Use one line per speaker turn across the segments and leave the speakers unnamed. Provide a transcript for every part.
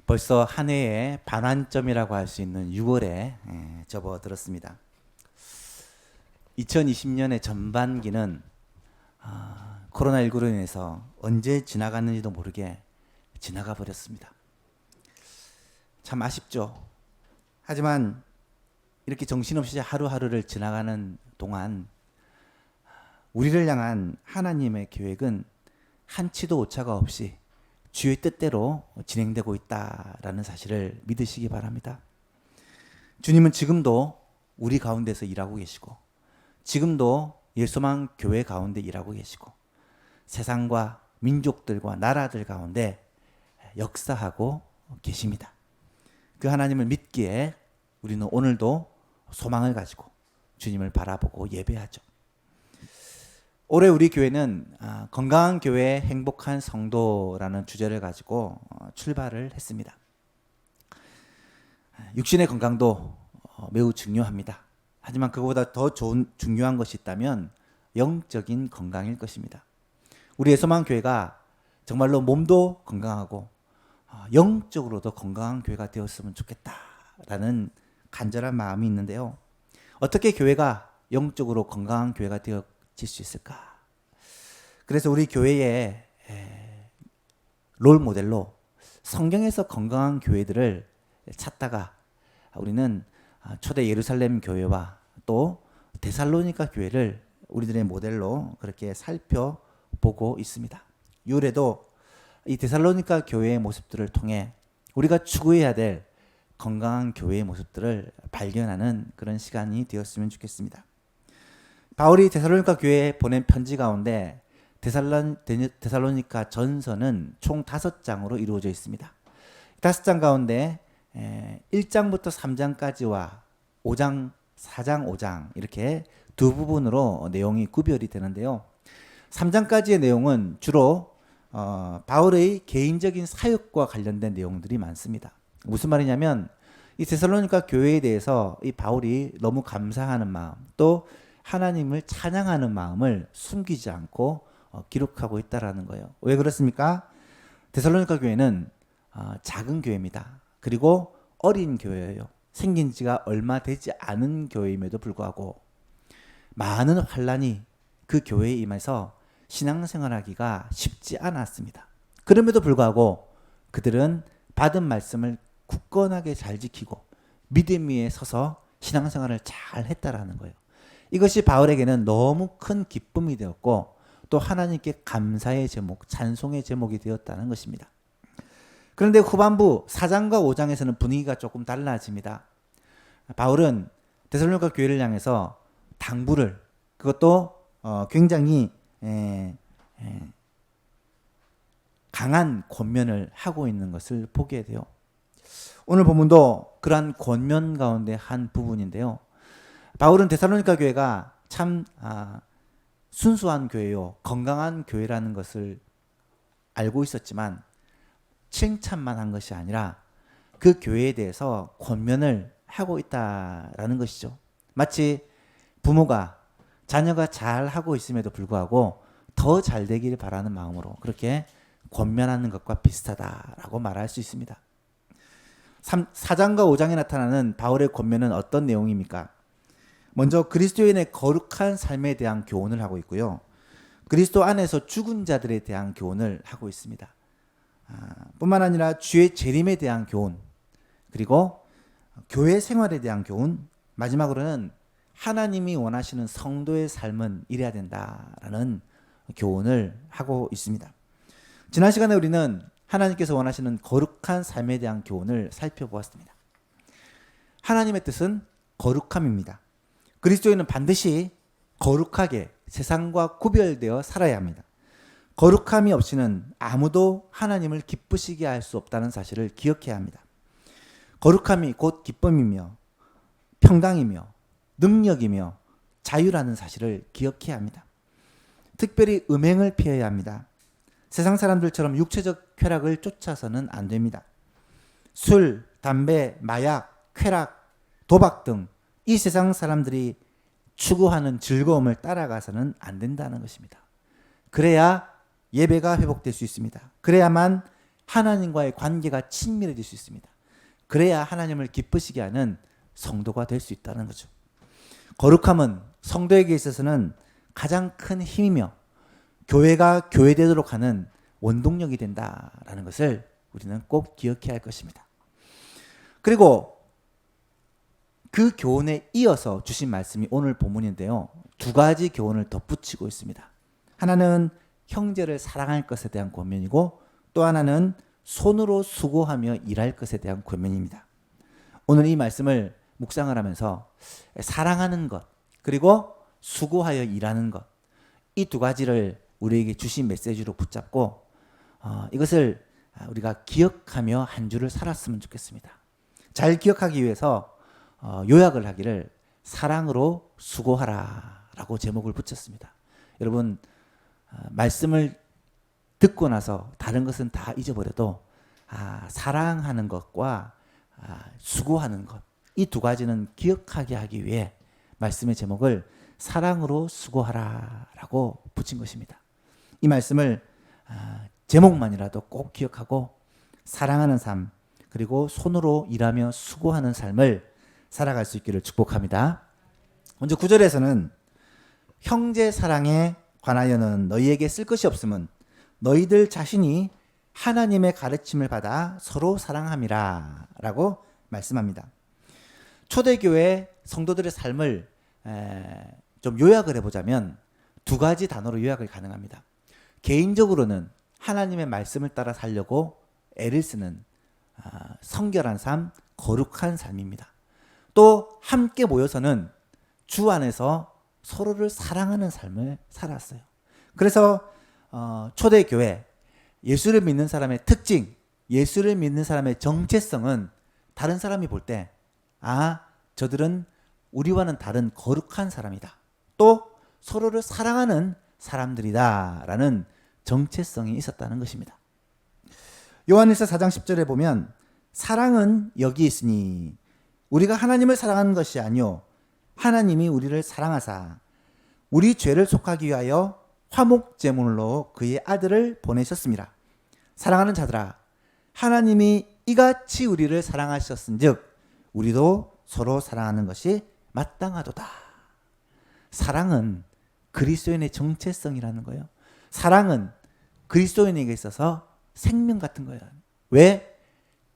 벌써 한 해의 반환점이라고 할 수 있는 6월에 접어들었습니다. 2020년의 전반기는 코로나19로 인해서 언제 지나갔는지도 모르게 지나가 버렸습니다. 참 아쉽죠. 하지만 이렇게 정신없이 하루하루를 지나가는 동안 우리를 향한 하나님의 계획은 한치도 오차가 없이 주의 뜻대로 진행되고 있다라는 사실을 믿으시기 바랍니다. 주님은 지금도 우리 가운데서 일하고 계시고, 지금도 예수만 교회 가운데 일하고 계시고, 세상과 민족들과 나라들 가운데 역사하고 계십니다. 그 하나님을 믿기에 우리는 오늘도 소망을 가지고 주님을 바라보고 예배하죠. 올해 우리 교회는 건강한 교회 행복한 성도라는 주제를 가지고 출발을 했습니다. 육신의 건강도 매우 중요합니다. 하지만 그거보다 더 중요한 것이 있다면 영적인 건강일 것입니다. 우리 예수만 교회가 정말로 몸도 건강하고 영적으로도 건강한 교회가 되었으면 좋겠다라는 간절한 마음이 있는데요. 어떻게 교회가 영적으로 건강한 교회가 되어질 수 있을까? 그래서 우리 교회의 롤 모델로 성경에서 건강한 교회들을 찾다가 우리는 초대 예루살렘 교회와 또 데살로니가 교회를 우리들의 모델로 그렇게 살펴보고 있습니다. 6월에도 이 데살로니가 교회의 모습들을 통해 우리가 추구해야 될 건강한 교회의 모습들을 발견하는 그런 시간이 되었으면 좋겠습니다. 바울이 데살로니가 교회에 보낸 편지 가운데 데살로니가 전서는 총 5장으로 이루어져 있습니다. 5장 가운데 1장부터 3장까지와 5장, 4장, 5장 이렇게 두 부분으로 내용이 구별이 되는데요. 3장까지의 내용은 주로 바울의 개인적인 사역과 관련된 내용들이 많습니다. 무슨 말이냐면 이 데살로니가 교회에 대해서 이 바울이 너무 감사하는 마음, 또 하나님을 찬양하는 마음을 숨기지 않고 기록하고 있다라는 거예요. 왜 그렇습니까? 데살로니가 교회는 작은 교회입니다. 그리고 어린 교회예요. 생긴 지가 얼마 되지 않은 교회임에도 불구하고 많은 환란이 그 교회에 임해서 신앙생활하기가 쉽지 않았습니다. 그럼에도 불구하고 그들은 받은 말씀을 굳건하게 잘 지키고 믿음 위에 서서 신앙생활을 잘 했다라는 거예요. 이것이 바울에게는 너무 큰 기쁨이 되었고 또 하나님께 감사의 제목, 찬송의 제목이 되었다는 것입니다. 그런데 후반부 4장과 5장에서는 분위기가 조금 달라집니다. 바울은 데살로니가 교회를 향해서 당부를, 그것도 굉장히 강한 권면을 하고 있는 것을 보게 돼요. 오늘 본문도 그러한 권면 가운데 한 부분인데요. 바울은 데살로니가 교회가 참 순수한 교회요, 건강한 교회라는 것을 알고 있었지만 칭찬만 한 것이 아니라 그 교회에 대해서 권면을 하고 있다라는 것이죠. 마치 부모가 자녀가 잘 하고 있음에도 불구하고 더 잘 되기를 바라는 마음으로 그렇게 권면하는 것과 비슷하다라고 말할 수 있습니다. 4장과 5장에 나타나는 바울의 권면은 어떤 내용입니까? 먼저 그리스도인의 거룩한 삶에 대한 교훈을 하고 있고요. 그리스도 안에서 죽은 자들에 대한 교훈을 하고 있습니다. 뿐만 아니라 주의 재림에 대한 교훈, 그리고 교회 생활에 대한 교훈, 마지막으로는 하나님이 원하시는 성도의 삶은 이래야 된다라는 교훈을 하고 있습니다. 지난 시간에 우리는 하나님께서 원하시는 거룩한 삶에 대한 교훈을 살펴보았습니다. 하나님의 뜻은 거룩함입니다. 그리스도인은 반드시 거룩하게 세상과 구별되어 살아야 합니다. 거룩함이 없이는 아무도 하나님을 기쁘시게 할 수 없다는 사실을 기억해야 합니다. 거룩함이 곧 기쁨이며 평강이며 능력이며 자유라는 사실을 기억해야 합니다. 특별히 음행을 피해야 합니다. 세상 사람들처럼 육체적 쾌락을 쫓아서는 안 됩니다. 술, 담배, 마약, 쾌락, 도박 등 이 세상 사람들이 추구하는 즐거움을 따라가서는 안 된다는 것입니다. 그래야 예배가 회복될 수 있습니다. 그래야만 하나님과의 관계가 친밀해질 수 있습니다. 그래야 하나님을 기쁘시게 하는 성도가 될 수 있다는 거죠. 거룩함은 성도에게 있어서는 가장 큰 힘이며 교회가 교회되도록 하는 원동력이 된다라는 것을 우리는 꼭 기억해야 할 것입니다. 그리고 그 교훈에 이어서 주신 말씀이 오늘 본문인데요. 두 가지 교훈을 덧붙이고 있습니다. 하나는 형제를 사랑할 것에 대한 권면이고 또 하나는 손으로 수고하며 일할 것에 대한 권면입니다. 오늘 이 말씀을 묵상을 하면서 사랑하는 것 그리고 수고하여 일하는 것 이 두 가지를 우리에게 주신 메시지로 붙잡고 이것을 우리가 기억하며 한 주를 살았으면 좋겠습니다. 잘 기억하기 위해서 요약을 하기를 사랑으로 수고하라 라고 제목을 붙였습니다. 여러분 말씀을 듣고 나서 다른 것은 다 잊어버려도 사랑하는 것과 수고하는 것 이 두 가지는 기억하게 하기 위해 말씀의 제목을 사랑으로 수고하라 라고 붙인 것입니다. 이 말씀을 제목만이라도 꼭 기억하고 사랑하는 삶 그리고 손으로 일하며 수고하는 삶을 살아갈 수 있기를 축복합니다. 먼저 9절에서는 형제 사랑에 관하여는 너희에게 쓸 것이 없음은 너희들 자신이 하나님의 가르침을 받아 서로 사랑함이라 라고 말씀합니다. 초대교회 성도들의 삶을 좀 요약을 해보자면 두 가지 단어로 요약이 가능합니다. 개인적으로는 하나님의 말씀을 따라 살려고 애를 쓰는 성결한 삶, 거룩한 삶입니다. 또 함께 모여서는 주 안에서 서로를 사랑하는 삶을 살았어요. 그래서 초대교회 예수를 믿는 사람의 특징, 예수를 믿는 사람의 정체성은 다른 사람이 볼 때 저들은 우리와는 다른 거룩한 사람이다. 또 서로를 사랑하는 사람들이다 라는 정체성이 있었다는 것입니다. 요한일서 4장 10절에 보면 사랑은 여기 있으니 우리가 하나님을 사랑하는 것이 아니요 하나님이 우리를 사랑하사 우리 죄를 속하기 위하여 화목제물로 그의 아들을 보내셨습니다. 사랑하는 자들아 하나님이 이같이 우리를 사랑하셨은즉 우리도 서로 사랑하는 것이 마땅하도다. 사랑은 그리스도인의 정체성이라는 거예요. 사랑은 그리스도인에게 있어서 생명 같은 거예요. 왜?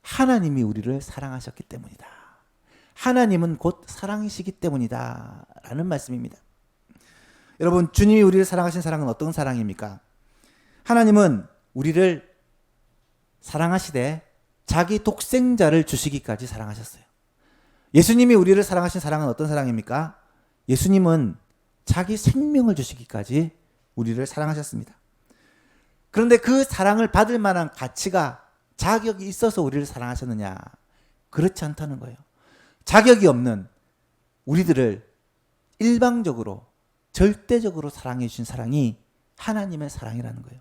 하나님이 우리를 사랑하셨기 때문이다. 하나님은 곧 사랑이시기 때문이다 라는 말씀입니다. 여러분 주님이 우리를 사랑하신 사랑은 어떤 사랑입니까? 하나님은 우리를 사랑하시되 자기 독생자를 주시기까지 사랑하셨어요. 예수님이 우리를 사랑하신 사랑은 어떤 사랑입니까? 예수님은 자기 생명을 주시기까지 우리를 사랑하셨습니다. 그런데 그 사랑을 받을 만한 가치가 자격이 있어서 우리를 사랑하셨느냐? 그렇지 않다는 거예요. 자격이 없는 우리들을 일방적으로 절대적으로 사랑해 주신 사랑이 하나님의 사랑이라는 거예요.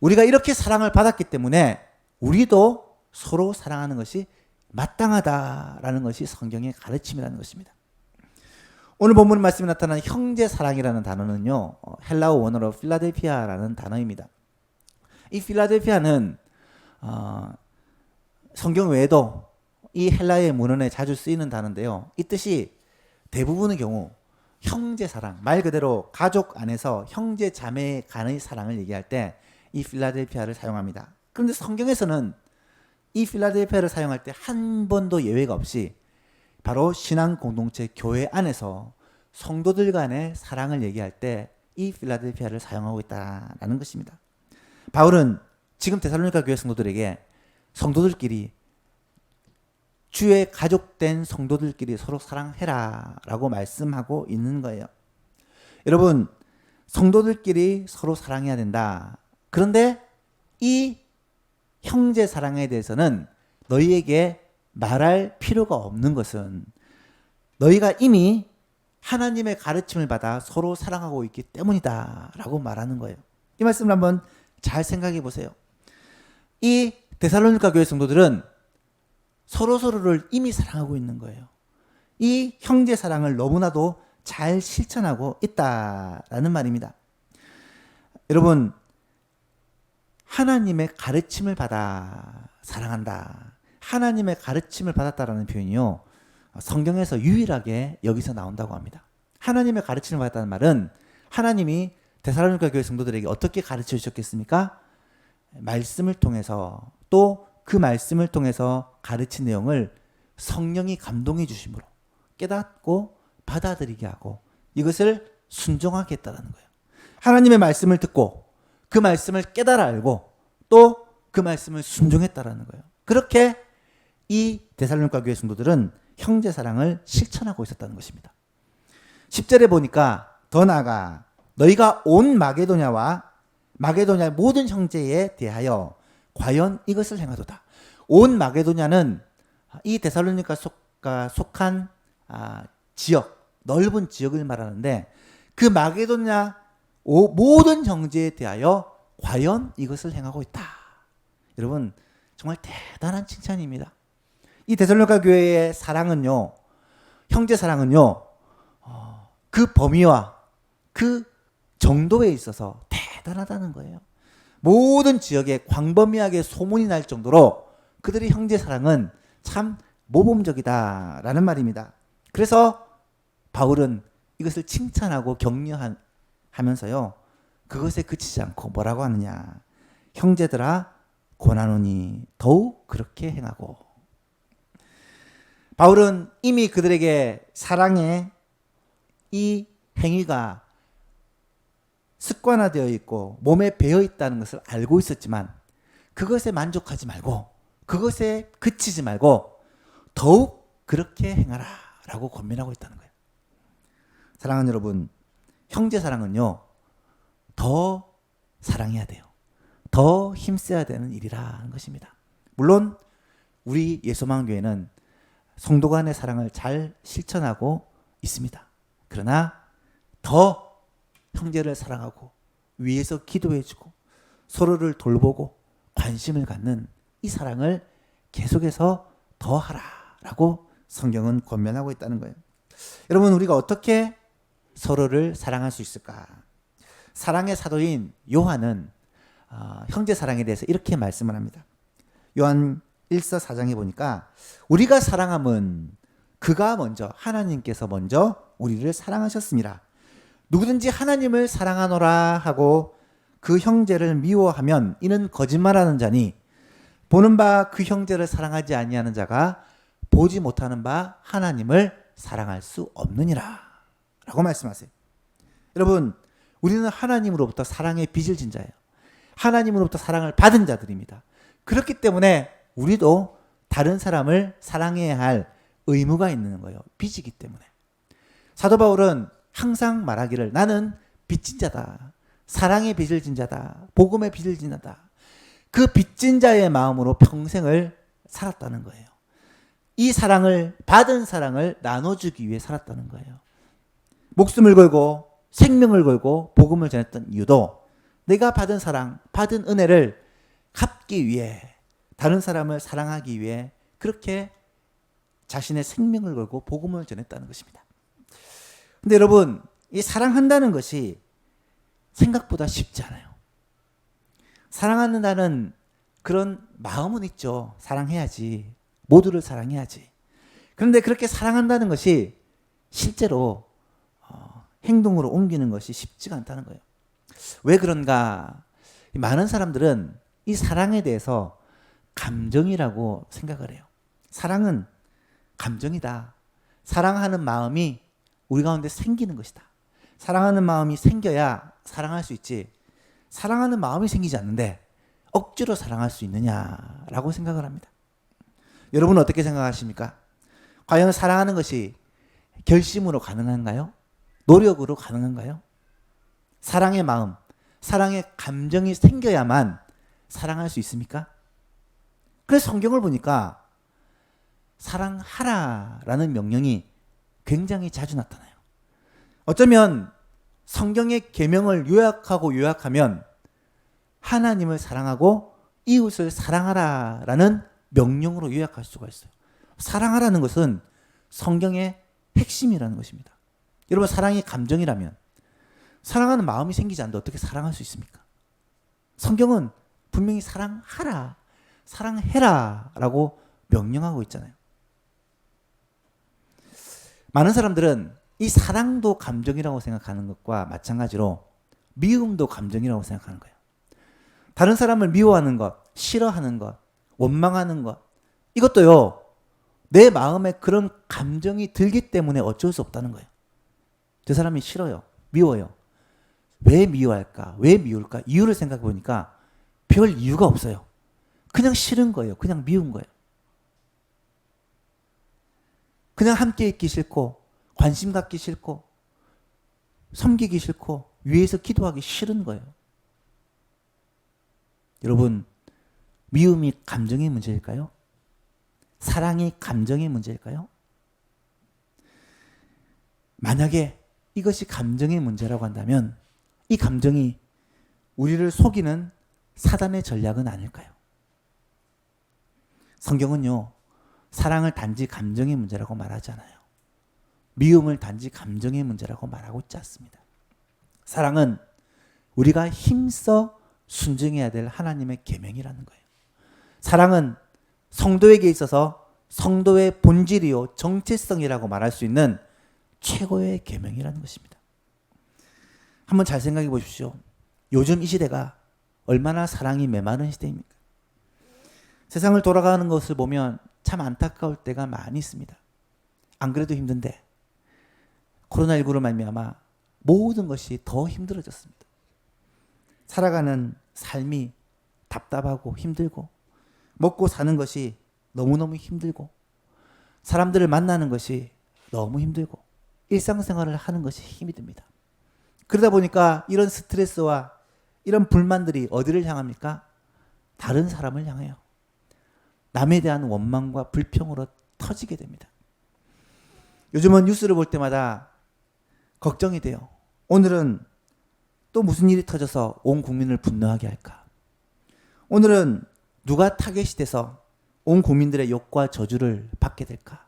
우리가 이렇게 사랑을 받았기 때문에 우리도 서로 사랑하는 것이 마땅하다라는 것이 성경의 가르침이라는 것입니다. 오늘 본문 말씀에 나타난 형제 사랑이라는 단어는요. 헬라어 원어로 필라델피아라는 단어입니다. 이 필라델피아는 성경 외에도 이 헬라의 문헌에 자주 쓰이는 단어인데요. 이 뜻이 대부분의 경우 형제 사랑, 말 그대로 가족 안에서 형제 자매 간의 사랑을 얘기할 때 이 필라델피아를 사용합니다. 그런데 성경에서는 이 필라델피아를 사용할 때 한 번도 예외가 없이 바로 신앙 공동체 교회 안에서 성도들 간의 사랑을 얘기할 때 이 필라델피아를 사용하고 있다는 것입니다. 바울은 지금 데살로니가 교회 성도들에게 성도들끼리 주의 가족된 성도들끼리 서로 사랑해라 라고 말씀하고 있는 거예요. 여러분 성도들끼리 서로 사랑해야 된다. 그런데 이 형제 사랑에 대해서는 너희에게 말할 필요가 없는 것은 너희가 이미 하나님의 가르침을 받아 서로 사랑하고 있기 때문이다 라고 말하는 거예요. 이 말씀을 한번 잘 생각해 보세요. 이 데살로니가 교회 성도들은 서로서로를 이미 사랑하고 있는 거예요. 이 형제 사랑을 너무나도 잘 실천하고 있다라는 말입니다. 여러분 하나님의 가르침을 받아 사랑한다. 하나님의 가르침을 받았다라는 표현이요. 성경에서 유일하게 여기서 나온다고 합니다. 하나님의 가르침을 받았다는 말은 하나님이 데살로니가 교회 성도들에게 어떻게 가르쳐 주셨겠습니까? 말씀을 통해서, 또 그 말씀을 통해서 가르친 내용을 성령이 감동해 주심으로 깨닫고 받아들이게 하고 이것을 순종하게 했다는 거예요. 하나님의 말씀을 듣고 그 말씀을 깨달아 알고 또 그 말씀을 순종했다라는 거예요. 그렇게 이 데살로니가 교회 성도들은 형제 사랑을 실천하고 있었다는 것입니다. 10절에 보니까 더 나아가 너희가 온 마게도냐와 마게도냐의 모든 형제에 대하여 과연 이것을 행하도다. 온 마게도냐는 이 데살로니가가 속한 지역, 넓은 지역을 말하는데 그 마게도냐 모든 형제에 대하여 과연 이것을 행하고 있다. 여러분 정말 대단한 칭찬입니다. 이 데살로니가 교회의 사랑은요, 형제 사랑은요, 그 범위와 그 정도에 있어서 대단하다는 거예요. 모든 지역에 광범위하게 소문이 날 정도로 그들의 형제 사랑은 참 모범적이다라는 말입니다. 그래서 바울은 이것을 칭찬하고 격려하면서요, 그것에 그치지 않고 뭐라고 하느냐. 형제들아 권하노니 더욱 그렇게 행하고. 바울은 이미 그들에게 사랑의 이 행위가 습관화되어 있고 몸에 배어 있다는 것을 알고 있었지만 그것에 만족하지 말고 그것에 그치지 말고 더욱 그렇게 행하라 라고 권면하고 있다는 거예요. 사랑하는 여러분, 형제 사랑은요, 더 사랑해야 돼요. 더 힘써야 되는 일이라는 것입니다. 물론 우리 예수만교회는 성도 간의 사랑을 잘 실천하고 있습니다. 그러나 더 형제를 사랑하고 위에서 기도해주고 서로를 돌보고 관심을 갖는 이 사랑을 계속해서 더 하라라고 성경은 권면하고 있다는 거예요. 여러분, 우리가 어떻게 서로를 사랑할 수 있을까? 사랑의 사도인 요한은 형제 사랑에 대해서 이렇게 말씀을 합니다. 요한 1서 4장에 보니까 우리가 사랑함은 그가 먼저, 하나님께서 먼저 우리를 사랑하셨습니다. 누구든지 하나님을 사랑하노라 하고 그 형제를 미워하면 이는 거짓말하는 자니 보는 바 그 형제를 사랑하지 아니하는 자가 보지 못하는 바 하나님을 사랑할 수 없느니라 라고 말씀하세요. 여러분, 우리는 하나님으로부터 사랑의 빚을 진 자예요. 하나님으로부터 사랑을 받은 자들입니다. 그렇기 때문에 우리도 다른 사람을 사랑해야 할 의무가 있는 거예요. 빚이기 때문에. 사도 바울은 항상 말하기를 나는 빚진 자다. 사랑의 빚을 진 자다. 복음의 빚을 진 자다. 그 빚진 자의 마음으로 평생을 살았다는 거예요. 이 사랑을, 받은 사랑을 나눠주기 위해 살았다는 거예요. 목숨을 걸고 생명을 걸고 복음을 전했던 이유도 내가 받은 사랑, 받은 은혜를 갚기 위해, 다른 사람을 사랑하기 위해 그렇게 자신의 생명을 걸고 복음을 전했다는 것입니다. 근데 여러분, 이 사랑한다는 것이 생각보다 쉽지 않아요. 사랑한다는 그런 마음은 있죠. 사랑해야지. 모두를 사랑해야지. 그런데 그렇게 사랑한다는 것이 실제로 행동으로 옮기는 것이 쉽지가 않다는 거예요. 왜 그런가? 많은 사람들은 이 사랑에 대해서 감정이라고 생각을 해요. 사랑은 감정이다. 사랑하는 마음이 우리 가운데 생기는 것이다. 사랑하는 마음이 생겨야 사랑할 수 있지. 사랑하는 마음이 생기지 않는데 억지로 사랑할 수 있느냐라고 생각을 합니다. 여러분은 어떻게 생각하십니까? 과연 사랑하는 것이 결심으로 가능한가요? 노력으로 가능한가요? 사랑의 마음, 사랑의 감정이 생겨야만 사랑할 수 있습니까? 그래서 성경을 보니까 사랑하라라는 명령이 굉장히 자주 나타나요. 어쩌면 성경의 계명을 요약하면 하나님을 사랑하고 이웃을 사랑하라라는 명령으로 요약할 수가 있어요. 사랑하라는 것은 성경의 핵심이라는 것입니다. 여러분, 사랑이 감정이라면 사랑하는 마음이 생기지 않는데 어떻게 사랑할 수 있습니까? 성경은 분명히 사랑하라, 사랑해라 라고 명령하고 있잖아요. 많은 사람들은 이 사랑도 감정이라고 생각하는 것과 마찬가지로 미움도 감정이라고 생각하는 거예요. 다른 사람을 미워하는 것, 싫어하는 것, 원망하는 것, 이것도요, 내 마음에 그런 감정이 들기 때문에 어쩔 수 없다는 거예요. 저 사람이 싫어요, 미워요. 왜 미워할까? 왜 미울까? 이유를 생각해 보니까 별 이유가 없어요. 그냥 싫은 거예요. 그냥 미운 거예요. 그냥 함께 있기 싫고, 관심 갖기 싫고, 섬기기 싫고, 위에서 기도하기 싫은 거예요. 여러분, 미움이 감정의 문제일까요? 사랑이 감정의 문제일까요? 만약에 이것이 감정의 문제라고 한다면 이 감정이 우리를 속이는 사단의 전략은 아닐까요? 성경은요, 사랑을 단지 감정의 문제라고 말하지 않아요. 미움을 단지 감정의 문제라고 말하고 있지 않습니다. 사랑은 우리가 힘써 순종해야 될 하나님의 계명이라는 거예요. 사랑은 성도에게 있어서 성도의 본질이요 정체성이라고 말할 수 있는 최고의 계명이라는 것입니다. 한번 잘 생각해 보십시오. 요즘 이 시대가 얼마나 사랑이 메마른 시대입니까? 세상을 돌아가는 것을 보면 참 안타까울 때가 많이 있습니다. 안 그래도 힘든데 코로나19로 말미암아 모든 것이 더 힘들어졌습니다. 살아가는 삶이 답답하고 힘들고, 먹고 사는 것이 너무너무 힘들고, 사람들을 만나는 것이 너무 힘들고, 일상생활을 하는 것이 힘이 듭니다. 그러다 보니까 이런 스트레스와 이런 불만들이 어디를 향합니까? 다른 사람을 향해요. 남에 대한 원망과 불평으로 터지게 됩니다. 요즘은 뉴스를 볼 때마다 걱정이 돼요. 오늘은 또 무슨 일이 터져서 온 국민을 분노하게 할까? 오늘은 누가 타겟이 돼서 온 국민들의 욕과 저주를 받게 될까?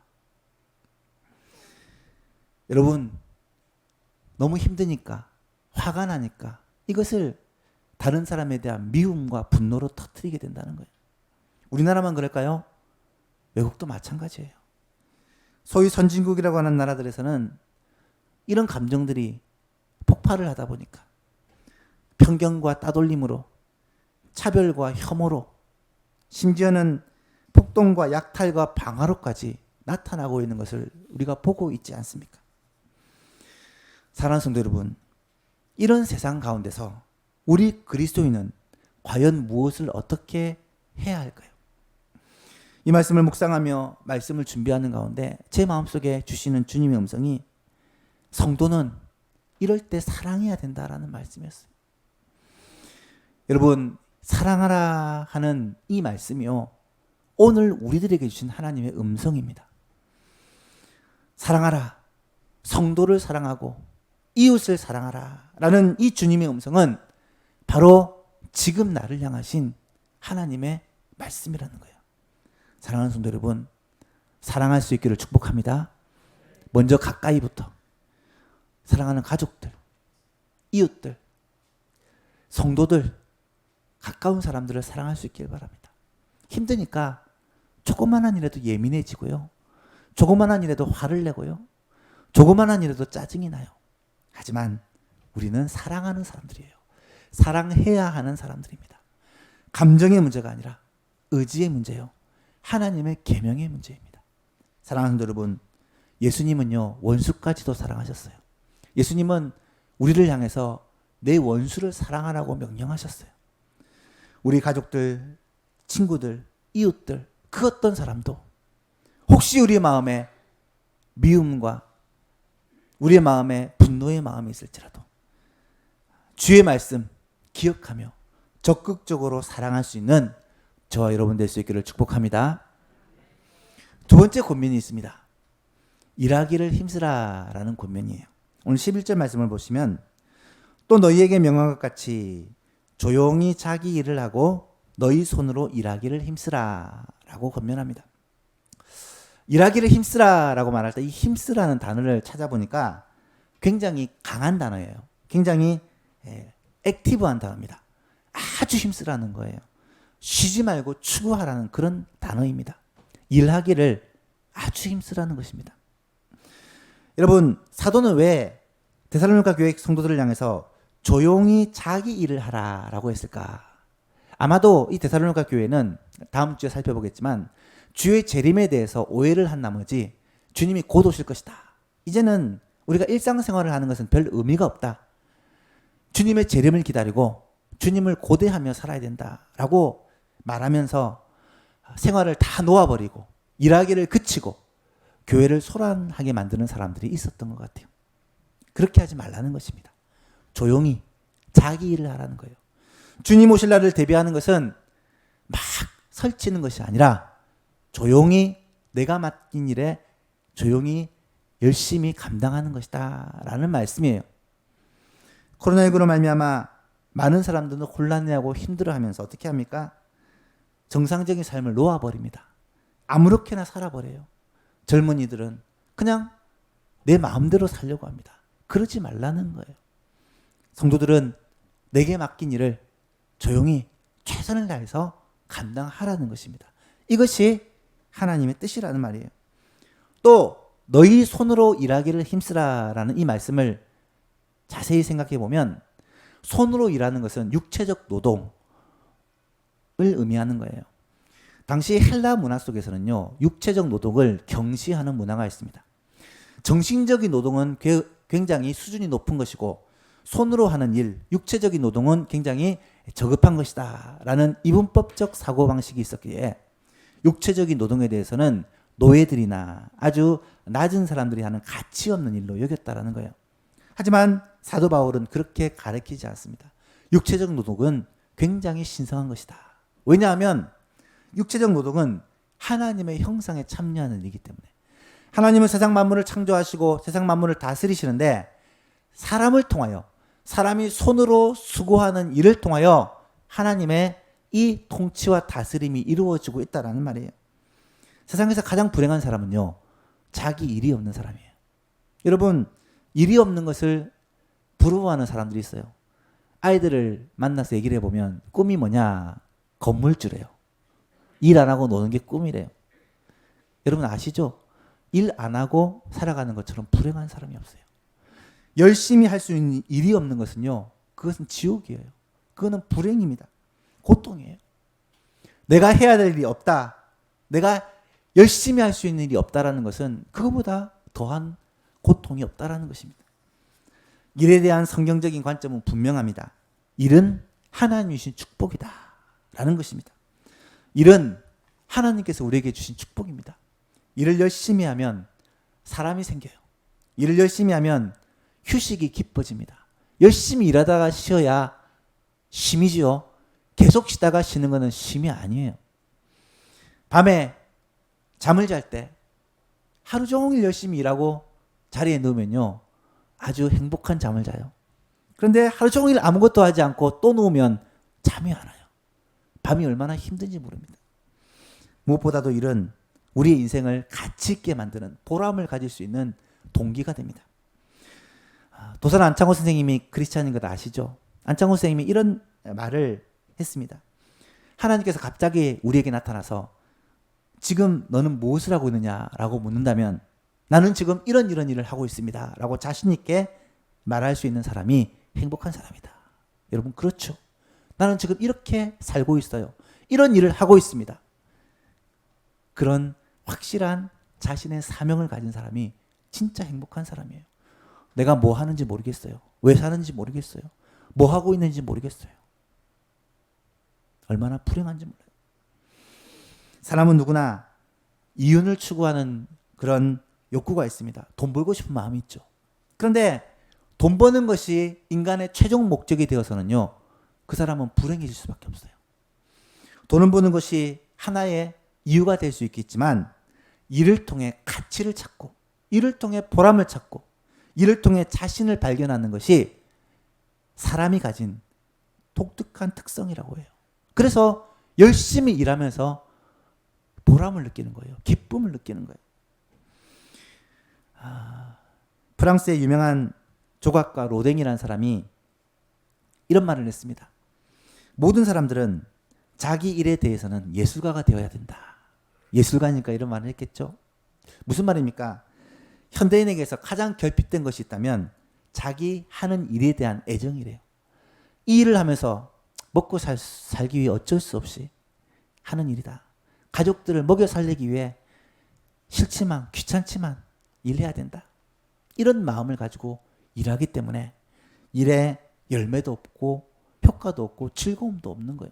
여러분, 너무 힘드니까, 화가 나니까 이것을 다른 사람에 대한 미움과 분노로 터뜨리게 된다는 거예요. 우리나라만 그럴까요? 외국도 마찬가지예요. 소위 선진국이라고 하는 나라들에서는 이런 감정들이 폭발을 하다 보니까 편견과 따돌림으로, 차별과 혐오로, 심지어는 폭동과 약탈과 방화로까지 나타나고 있는 것을 우리가 보고 있지 않습니까? 사랑하는 성도 여러분, 이런 세상 가운데서 우리 그리스도인은 과연 무엇을 어떻게 해야 할까요? 이 말씀을 묵상하며 말씀을 준비하는 가운데 제 마음속에 주시는 주님의 음성이 성도는 이럴 때 사랑해야 된다라는 말씀이었어요. 여러분, 사랑하라 하는 이 말씀이요, 오늘 우리들에게 주신 하나님의 음성입니다. 사랑하라, 성도를 사랑하고 이웃을 사랑하라 라는 이 주님의 음성은 바로 지금 나를 향하신 하나님의 말씀이라는 거예요. 사랑하는 성도 여러분, 사랑할 수 있기를 축복합니다. 먼저 가까이부터 사랑하는 가족들, 이웃들, 성도들, 가까운 사람들을 사랑할 수 있길 바랍니다. 힘드니까 조그만한 일에도 예민해지고요, 조그만한 일에도 화를 내고요, 조그만한 일에도 짜증이 나요. 하지만 우리는 사랑하는 사람들이에요. 사랑해야 하는 사람들입니다. 감정의 문제가 아니라 의지의 문제요, 하나님의 계명의 문제입니다. 사랑하는 여러분, 예수님은요, 원수까지도 사랑하셨어요. 예수님은 우리를 향해서 내 원수를 사랑하라고 명령하셨어요. 우리 가족들, 친구들, 이웃들, 그 어떤 사람도 혹시 우리의 마음에 미움과 우리의 마음에 분노의 마음이 있을지라도 주의 말씀 기억하며 적극적으로 사랑할 수 있는 저와 여러분 될 수 있기를 축복합니다. 두 번째 권면이 있습니다. 일하기를 힘쓰라 라는 권면이에요. 오늘 11절 말씀을 보시면, 또 너희에게 명한 것 같이 조용히 자기 일을 하고 너희 손으로 일하기를 힘쓰라 라고 권면합니다. 일하기를 힘쓰라 라고 말할 때 이 힘쓰라는 단어를 찾아보니까 굉장히 강한 단어예요. 굉장히 액티브한 단어입니다. 아주 힘쓰라는 거예요. 쉬지 말고 추구하라는 그런 단어입니다. 일하기를 아주 힘쓰라는 것입니다. 여러분, 사도는 왜 데살로니가 교회 성도들을 향해서 조용히 자기 일을 하라라고 했을까? 아마도 이 데살로니가 교회는 다음 주에 살펴보겠지만 주의 재림에 대해서 오해를 한 나머지 주님이 곧 오실 것이다. 이제는 우리가 일상생활을 하는 것은 별 의미가 없다. 주님의 재림을 기다리고 주님을 고대하며 살아야 된다라고 말하면서 생활을 다 놓아버리고 일하기를 그치고 교회를 소란하게 만드는 사람들이 있었던 것 같아요. 그렇게 하지 말라는 것입니다. 조용히 자기 일을 하라는 거예요. 주님 오실 날을 대비하는 것은 막 설치는 것이 아니라 조용히 내가 맡긴 일에 조용히 열심히 감당하는 것이다 라는 말씀이에요. 코로나19로 말미암아 많은 사람들은 혼란해하고 힘들어하면서 어떻게 합니까? 정상적인 삶을 놓아버립니다. 아무렇게나 살아버려요. 젊은이들은 그냥 내 마음대로 살려고 합니다. 그러지 말라는 거예요. 성도들은 내게 맡긴 일을 조용히 최선을 다해서 감당하라는 것입니다. 이것이 하나님의 뜻이라는 말이에요. 또 너희 손으로 일하기를 힘쓰라라는 이 말씀을 자세히 생각해 보면 손으로 일하는 것은 육체적 노동을 의미하는 거예요. 당시 헬라 문화 속에서는요, 육체적 노동을 경시하는 문화가 있습니다. 정신적인 노동은 굉장히 수준이 높은 것이고 손으로 하는 일, 육체적인 노동은 굉장히 저급한 것이다 라는 이분법적 사고방식이 있었기에 육체적인 노동에 대해서는 노예들이나 아주 낮은 사람들이 하는 가치 없는 일로 여겼다라는 거예요. 하지만 사도 바울은 그렇게 가르치지 않습니다. 육체적 노동은 굉장히 신성한 것이다. 왜냐하면 육체적 노동은 하나님의 형상에 참여하는 일이기 때문에 하나님은 세상 만물을 창조하시고 세상 만물을 다스리시는데 사람을 통하여 사람이 손으로 수고하는 일을 통하여 하나님의 이 통치와 다스림이 이루어지고 있다는 말이에요. 세상에서 가장 불행한 사람은요, 자기 일이 없는 사람이에요. 여러분, 일이 없는 것을 부러워하는 사람들이 있어요. 아이들을 만나서 얘기를 해보면 꿈이 뭐냐? 건물주래요. 일 안 하고 노는 게 꿈이래요. 여러분 아시죠? 일 안 하고 살아가는 것처럼 불행한 사람이 없어요. 열심히 할 수 있는 일이 없는 것은요, 그것은 지옥이에요. 그거는 불행입니다. 고통이에요. 내가 해야 될 일이 없다. 내가 열심히 할 수 있는 일이 없다라는 것은 그거보다 더한 고통이 없다라는 것입니다. 일에 대한 성경적인 관점은 분명합니다. 일은 하나님이 주신 축복이다 라는 것입니다. 일은 하나님께서 우리에게 주신 축복입니다. 일을 열심히 하면 사람이 생겨요. 일을 열심히 하면 휴식이 깊어집니다. 열심히 일하다가 쉬어야 쉼이지요. 계속 쉬다가 쉬는 것은 쉼이 아니에요. 밤에 잠을 잘 때 하루 종일 열심히 일하고 자리에 누우면요, 아주 행복한 잠을 자요. 그런데 하루 종일 아무것도 하지 않고 또 누우면 잠이 안 와요. 밤이 얼마나 힘든지 모릅니다. 무엇보다도 일은 우리의 인생을 가치 있게 만드는 보람을 가질 수 있는 동기가 됩니다. 도산 안창호 선생님이 크리스찬인 것 아시죠? 안창호 선생님이 이런 말을 했습니다. 하나님께서 갑자기 우리에게 나타나서 지금 너는 무엇을 하고 있느냐라고 묻는다면 나는 지금 이런 일을 하고 있습니다 라고 자신 있게 말할 수 있는 사람이 행복한 사람이다. 여러분 그렇죠? 나는 지금 이렇게 살고 있어요. 이런 일을 하고 있습니다. 그런 확실한 자신의 사명을 가진 사람이 진짜 행복한 사람이에요. 내가 뭐 하는지 모르겠어요. 왜 사는지 모르겠어요. 뭐 하고 있는지 모르겠어요. 얼마나 불행한지 몰라요. 사람은 누구나 이윤을 추구하는 그런 욕구가 있습니다. 돈 벌고 싶은 마음이 있죠. 그런데 돈 버는 것이 인간의 최종 목적이 되어서는요, 그 사람은 불행해질 수밖에 없어요. 돈을 버는 것이 하나의 이유가 될 수 있겠지만 이를 통해 가치를 찾고 이를 통해 보람을 찾고 이를 통해 자신을 발견하는 것이 사람이 가진 독특한 특성이라고 해요. 그래서 열심히 일하면서 보람을 느끼는 거예요. 기쁨을 느끼는 거예요. 프랑스의 유명한 조각가 로댕이라는 사람이 이런 말을 했습니다. 모든 사람들은 자기 일에 대해서는 예술가가 되어야 된다. 예술가니까 이런 말을 했겠죠. 무슨 말입니까? 현대인에게서 가장 결핍된 것이 있다면 자기 하는 일에 대한 애정이래요. 이 일을 하면서 먹고 살기 위해 어쩔 수 없이 하는 일이다. 가족들을 먹여 살리기 위해 싫지만 귀찮지만 일해야 된다. 이런 마음을 가지고 일하기 때문에 일에 열매도 없고 효과도 없고 즐거움도 없는 거예요.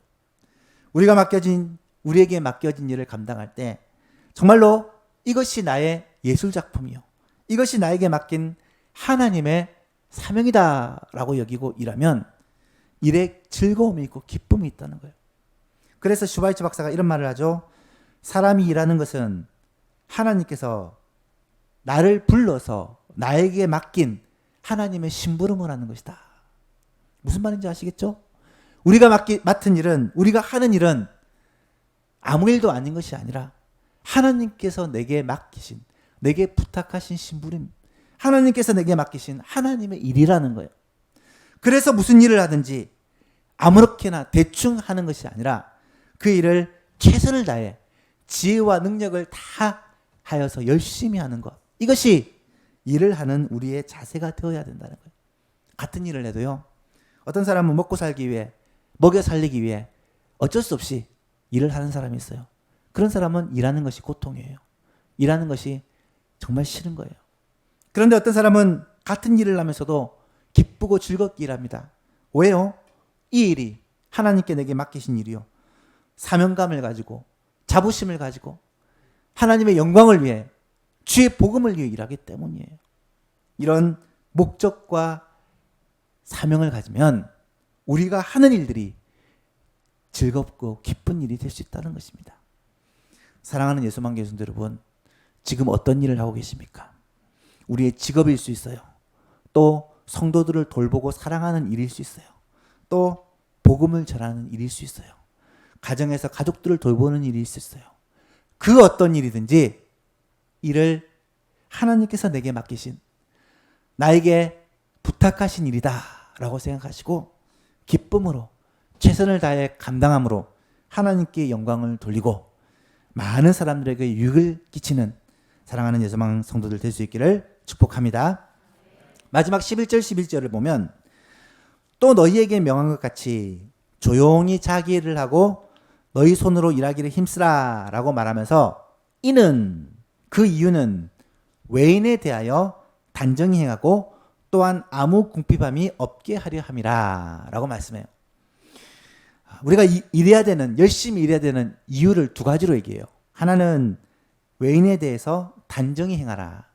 우리에게 맡겨진 일을 감당할 때 정말로 이것이 나의 예술작품이요, 이것이 나에게 맡긴 하나님의 사명이다라고 여기고 일하면 일에 즐거움이 있고 기쁨이 있다는 거예요. 그래서 슈바이처 박사가 이런 말을 하죠. 사람이 일하는 것은 하나님께서 나를 불러서 나에게 맡긴 하나님의 심부름을 하는 것이다. 무슨 말인지 아시겠죠? 우리가 맡은 일은, 우리가 하는 일은 아무 일도 아닌 것이 아니라 하나님께서 내게 맡기신, 내게 부탁하신 심부름, 하나님께서 내게 맡기신 하나님의 일이라는 거예요. 그래서 무슨 일을 하든지 아무렇게나 대충 하는 것이 아니라 그 일을 최선을 다해 지혜와 능력을 다 하여서 열심히 하는 것, 이것이 일을 하는 우리의 자세가 되어야 된다는 거예요. 같은 일을 해도요, 어떤 사람은 먹고 살기 위해, 먹여 살리기 위해 어쩔 수 없이 일을 하는 사람이 있어요. 그런 사람은 일하는 것이 고통이에요. 일하는 것이 정말 싫은 거예요. 그런데 어떤 사람은 같은 일을 하면서도 기쁘고 즐겁게 일합니다. 왜요? 이 일이 하나님께 내게 맡기신 일이요, 사명감을 가지고 자부심을 가지고 하나님의 영광을 위해, 주의 복음을 위해 일하기 때문이에요. 이런 목적과 사명을 가지면 우리가 하는 일들이 즐겁고 기쁜 일이 될 수 있다는 것입니다. 사랑하는 예수만 교수님 여러분, 지금 어떤 일을 하고 계십니까? 우리의 직업일 수 있어요. 또 성도들을 돌보고 사랑하는 일일 수 있어요. 또 복음을 전하는 일일 수 있어요. 가정에서 가족들을 돌보는 일일 수 있어요. 그 어떤 일이든지 이를 하나님께서 내게 맡기신, 나에게 부탁하신 일이다 라고 생각하시고 기쁨으로 최선을 다해 감당함으로 하나님께 영광을 돌리고 많은 사람들에게 유익을 끼치는 사랑하는 예수망 성도들 될 수 있기를 축복합니다. 마지막 11절 11절을 보면 또 너희에게 명한 것 같이 조용히 자기 일을 하고 너희 손으로 일하기를 힘쓰라 라고 말하면서 이는, 그 이유는 외인에 대하여 단정히 행하고 또한 아무 궁핍함이 없게 하려 함이라 라고 말씀해요. 우리가 일해야 되는, 열심히 일해야 되는 이유를 두 가지로 얘기해요. 하나는 외인에 대해서 단정히 행하라.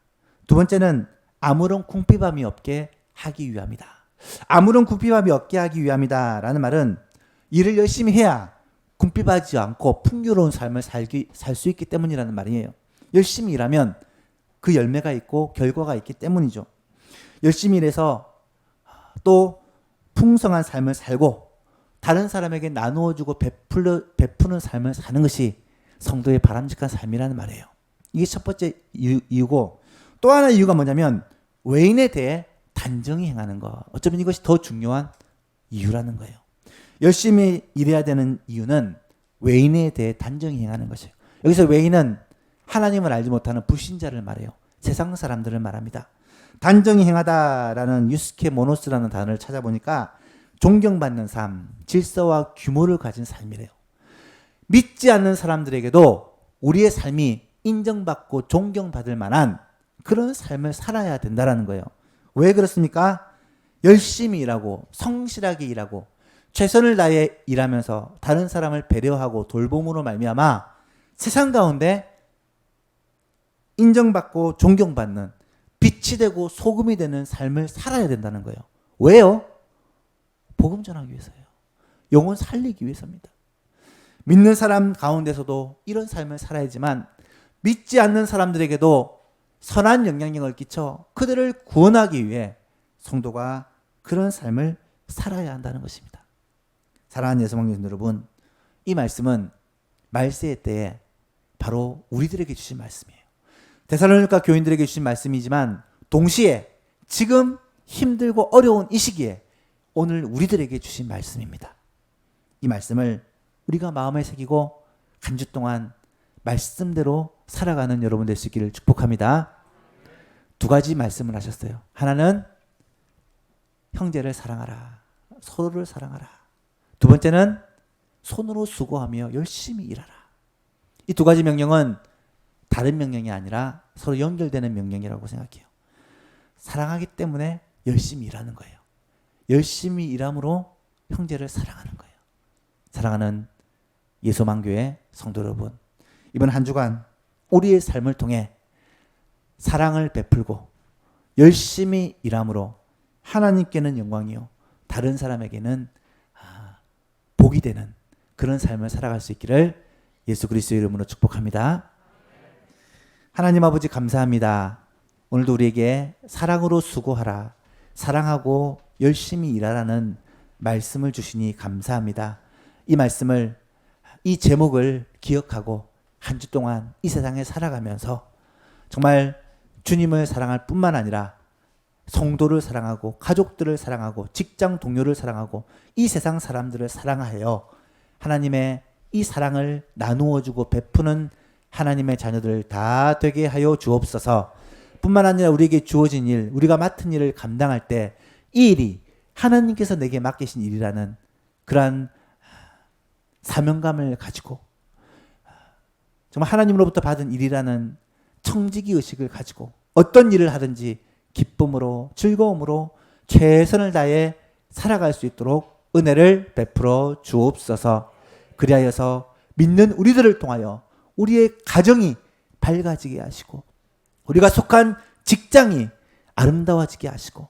두 번째는 아무런 궁핍함이 없게 하기 위함이다. 아무런 궁핍함이 없게 하기 위함이다 라는 말은 일을 열심히 해야 궁핍하지 않고 풍요로운 삶을 살 수 있기 때문이라는 말이에요. 열심히 일하면 그 열매가 있고 결과가 있기 때문이죠. 열심히 일해서 또 풍성한 삶을 살고 다른 사람에게 나누어주고 베푸는 삶을 사는 것이 성도의 바람직한 삶이라는 말이에요. 이게 첫 번째 이유고, 또 하나 이유가 뭐냐면 외인에 대해 단정히 행하는 것. 어쩌면 이것이 더 중요한 이유라는 거예요. 열심히 일해야 되는 이유는 외인에 대해 단정히 행하는 것이에요. 여기서 외인은 하나님을 알지 못하는 불신자를 말해요. 세상 사람들을 말합니다. 단정히 행하다라는 유스케 모노스라는 단어를 찾아보니까 존경받는 삶, 질서와 규모를 가진 삶이래요. 믿지 않는 사람들에게도 우리의 삶이 인정받고 존경받을 만한 그런 삶을 살아야 된다는 거예요. 왜 그렇습니까? 열심히 일하고 성실하게 일하고 최선을 다해 일하면서 다른 사람을 배려하고 돌봄으로 말미암아 세상 가운데 인정받고 존경받는 빛이 되고 소금이 되는 삶을 살아야 된다는 거예요. 왜요? 복음 전하기 위해서예요. 영혼 살리기 위해서입니다. 믿는 사람 가운데서도 이런 삶을 살아야지만 믿지 않는 사람들에게도 선한 영향력을 끼쳐 그들을 구원하기 위해 성도가 그런 삶을 살아야 한다는 것입니다. 사랑하는 예수망 여러분, 이 말씀은 말세의 때에 바로 우리들에게 주신 말씀이에요. 데살로니가 교인들에게 주신 말씀이지만 동시에 지금 힘들고 어려운 이 시기에 오늘 우리들에게 주신 말씀입니다. 이 말씀을 우리가 마음에 새기고 한 주 동안 말씀대로 살아가는 여러분 될 수 있기를 축복합니다. 두 가지 말씀을 하셨어요. 하나는 형제를 사랑하라. 서로를 사랑하라. 두 번째는 손으로 수고하며 열심히 일하라. 이 두 가지 명령은 다른 명령이 아니라 서로 연결되는 명령이라고 생각해요. 사랑하기 때문에 열심히 일하는 거예요. 열심히 일함으로 형제를 사랑하는 거예요. 사랑하는 예수만교회 성도 여러분, 이번 한 주간 우리의 삶을 통해 사랑을 베풀고 열심히 일함으로 하나님께는 영광이요 다른 사람에게는 복이 되는 그런 삶을 살아갈 수 있기를 예수 그리스도의 이름으로 축복합니다. 하나님 아버지 감사합니다. 오늘도 우리에게 사랑으로 수고하라, 사랑하고 열심히 일하라는 말씀을 주시니 감사합니다. 이 말씀을, 이 제목을 기억하고 한 주 동안 이 세상에 살아가면서 정말 주님을 사랑할 뿐만 아니라 성도를 사랑하고 가족들을 사랑하고 직장 동료를 사랑하고 이 세상 사람들을 사랑하여 하나님의 이 사랑을 나누어 주고 베푸는 하나님의 자녀들 다 되게 하여 주옵소서. 뿐만 아니라 우리에게 주어진 일, 우리가 맡은 일을 감당할 때 이 일이 하나님께서 내게 맡기신 일이라는 그러한 사명감을 가지고 정말 하나님으로부터 받은 일이라는 청지기 의식을 가지고 어떤 일을 하든지 기쁨으로 즐거움으로 최선을 다해 살아갈 수 있도록 은혜를 베풀어 주옵소서. 그리하여서 믿는 우리들을 통하여 우리의 가정이 밝아지게 하시고 우리가 속한 직장이 아름다워지게 하시고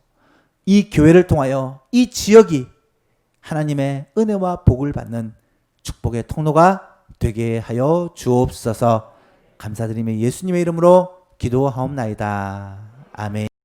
이 교회를 통하여 이 지역이 하나님의 은혜와 복을 받는 축복의 통로가 되게 하여 주옵소서. 감사드리며 예수님의 이름으로 기도하옵나이다. 아멘.